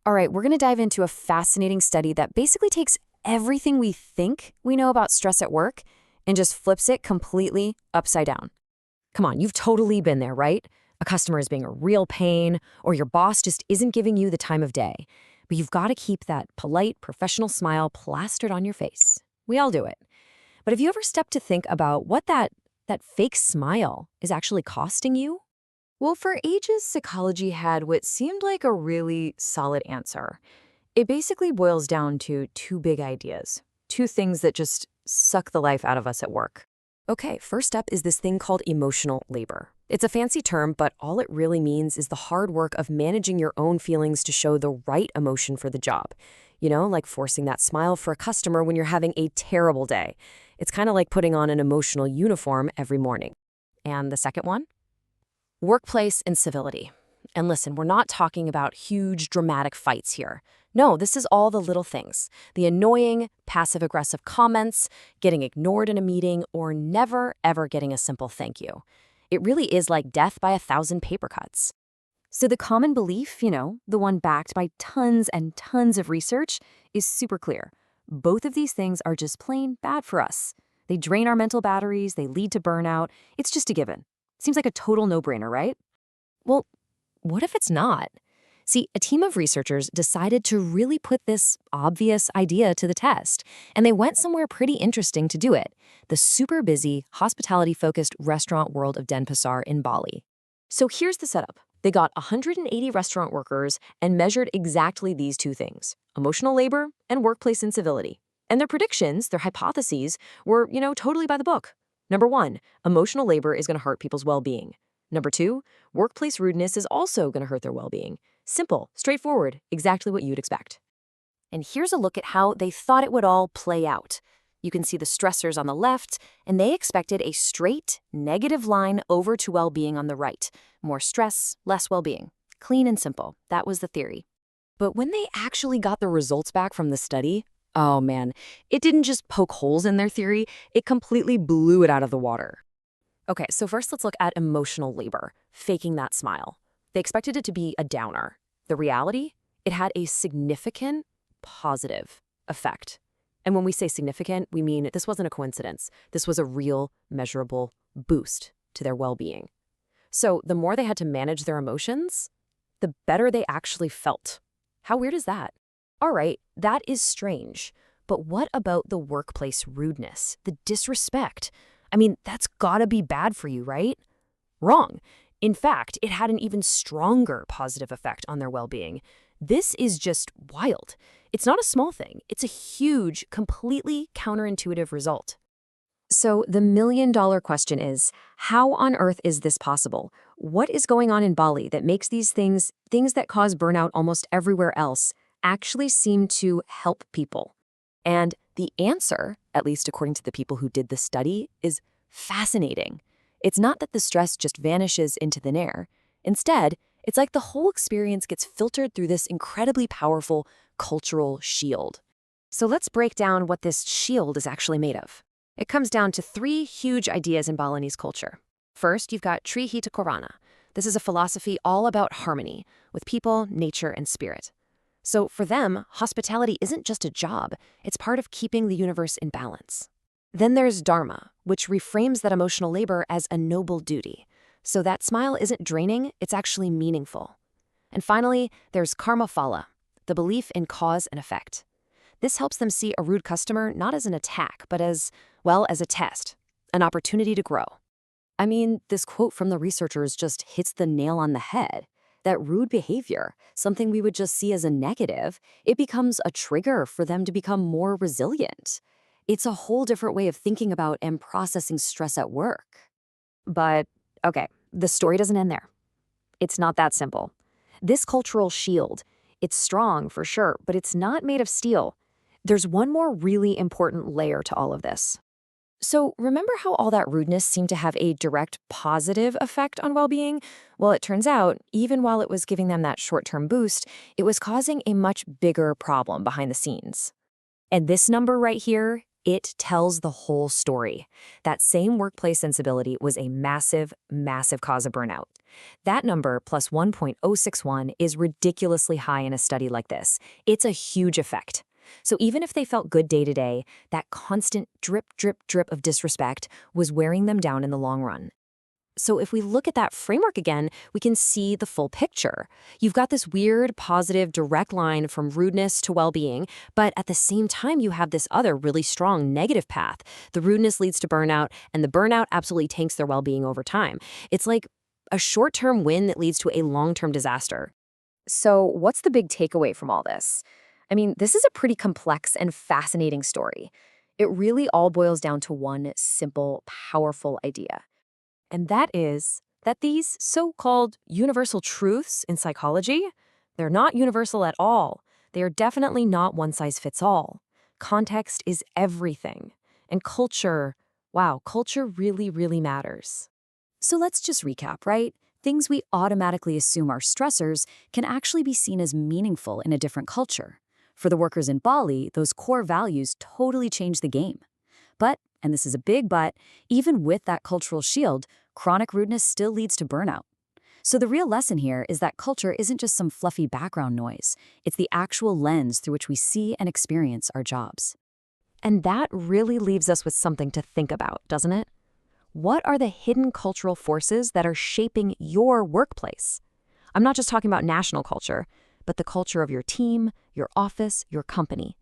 All right, we're going to dive into a fascinating study that basically takes everything we think we know about stress at work and just flips it completely upside down. Come on, you've totally been there, right? A customer is being a real pain, or your boss just isn't giving you the time of day. But you've got to keep that polite, professional smile plastered on your face. We all do it. But have you ever stopped to think about what that fake smile is actually costing you? Well, for ages, psychology had what seemed like a really solid answer. It basically boils down to two big ideas, two things that just suck the life out of us at work. Okay, first up is this thing called emotional labor. It's a fancy term, but all it really means is the hard work of managing your own feelings to show the right emotion for the job. You know, like forcing that smile for a customer when you're having a terrible day. It's kind of like putting on an emotional uniform every morning. And the second one? Workplace incivility. And listen, we're not talking about huge, dramatic fights here. No, this is all the little things. The annoying, passive-aggressive comments, getting ignored in a meeting, or never, ever getting a simple thank you. It really is like death by 1,000 paper cuts. So the common belief, the one backed by tons and tons of research, is super clear. Both of these things are just plain bad for us. They drain our mental batteries, they lead to burnout. It's just a given. Seems like a total no-brainer, right? Well, what if it's not? See, a team of researchers decided to really put this obvious idea to the test, and they went somewhere pretty interesting to do it, the super busy, hospitality-focused restaurant world of Denpasar in Bali. So here's the setup. They got 180 restaurant workers and measured exactly these two things, emotional labor and workplace incivility. And their predictions, their hypotheses, were, totally by the book. Number 1, emotional labor is going to hurt people's well-being. Number 2, workplace rudeness is also going to hurt their well-being. Simple, straightforward, exactly what you'd expect. And here's a look at how they thought it would all play out. You can see the stressors on the left, and they expected a straight, negative line over to well-being on the right. More stress, less well-being. Clean and simple. That was the theory. But when they actually got the results back from the study, oh man, it didn't just poke holes in their theory, it completely blew it out of the water. Okay, so first let's look at emotional labor, faking that smile. They expected it to be a downer. The reality? It had a significant positive effect. And when we say significant, we mean this wasn't a coincidence. This was a real, measurable boost to their well-being. So the more they had to manage their emotions, the better they actually felt. How weird is that? All right, that is strange. But what about the workplace rudeness, the disrespect? I mean, that's gotta be bad for you, right? Wrong. In fact, it had an even stronger positive effect on their well-being. This is just wild. It's not a small thing. It's a huge, completely counterintuitive result. So the million-dollar question is, how on earth is this possible? What is going on in Bali that makes these things that cause burnout almost everywhere else, actually seem to help people? And the answer, at least according to the people who did the study, is fascinating. It's not that the stress just vanishes into thin air. Instead, it's like the whole experience gets filtered through this incredibly powerful cultural shield. So let's break down what this shield is actually made of. It comes down to 3 huge ideas in Balinese culture. First, you've got Trihita Korana. This is a philosophy all about harmony with people, nature, and spirit. So for them, hospitality isn't just a job, it's part of keeping the universe in balance. Then there's Dharma, which reframes that emotional labor as a noble duty. So that smile isn't draining, it's actually meaningful. And finally, there's Karma Phala, the belief in cause and effect. This helps them see a rude customer not as an attack, but as a test, an opportunity to grow. I mean, this quote from the researchers just hits the nail on the head. That rude behavior, something we would just see as a negative, it becomes a trigger for them to become more resilient. It's a whole different way of thinking about and processing stress at work. But, okay, the story doesn't end there. It's not that simple. This cultural shield, it's strong for sure, but it's not made of steel. There's one more really important layer to all of this. So remember how all that rudeness seemed to have a direct positive effect on well-being? Well, it turns out, even while it was giving them that short-term boost, it was causing a much bigger problem behind the scenes. And this number right here, It tells the whole story. That same workplace sensibility was a massive, massive cause of burnout. That number, plus 1.061, is ridiculously high in a study like this. It's a huge effect. So even if they felt good day to day, that constant drip, drip, drip of disrespect was wearing them down in the long run. So if we look at that framework again, we can see the full picture. You've got this weird, positive, direct line from rudeness to well-being, but at the same time, you have this other really strong negative path. The rudeness leads to burnout, and the burnout absolutely tanks their well-being over time. It's like a short-term win that leads to a long-term disaster. So, what's the big takeaway from all this? I mean, this is a pretty complex and fascinating story. It really all boils down to one simple, powerful idea. And that is that these so-called universal truths in psychology, they're not universal at all. They are definitely not one size fits all. Context is everything. And culture, wow, culture really, really matters. So let's just recap, right? Things we automatically assume are stressors can actually be seen as meaningful in a different culture. For the workers in Bali, those core values totally change the game. But, and this is a big but, even with that cultural shield, chronic rudeness still leads to burnout. So the real lesson here is that culture isn't just some fluffy background noise. It's the actual lens through which we see and experience our jobs. And that really leaves us with something to think about, doesn't it? What are the hidden cultural forces that are shaping your workplace? I'm not just talking about national culture, but the culture of your team, your office, your company.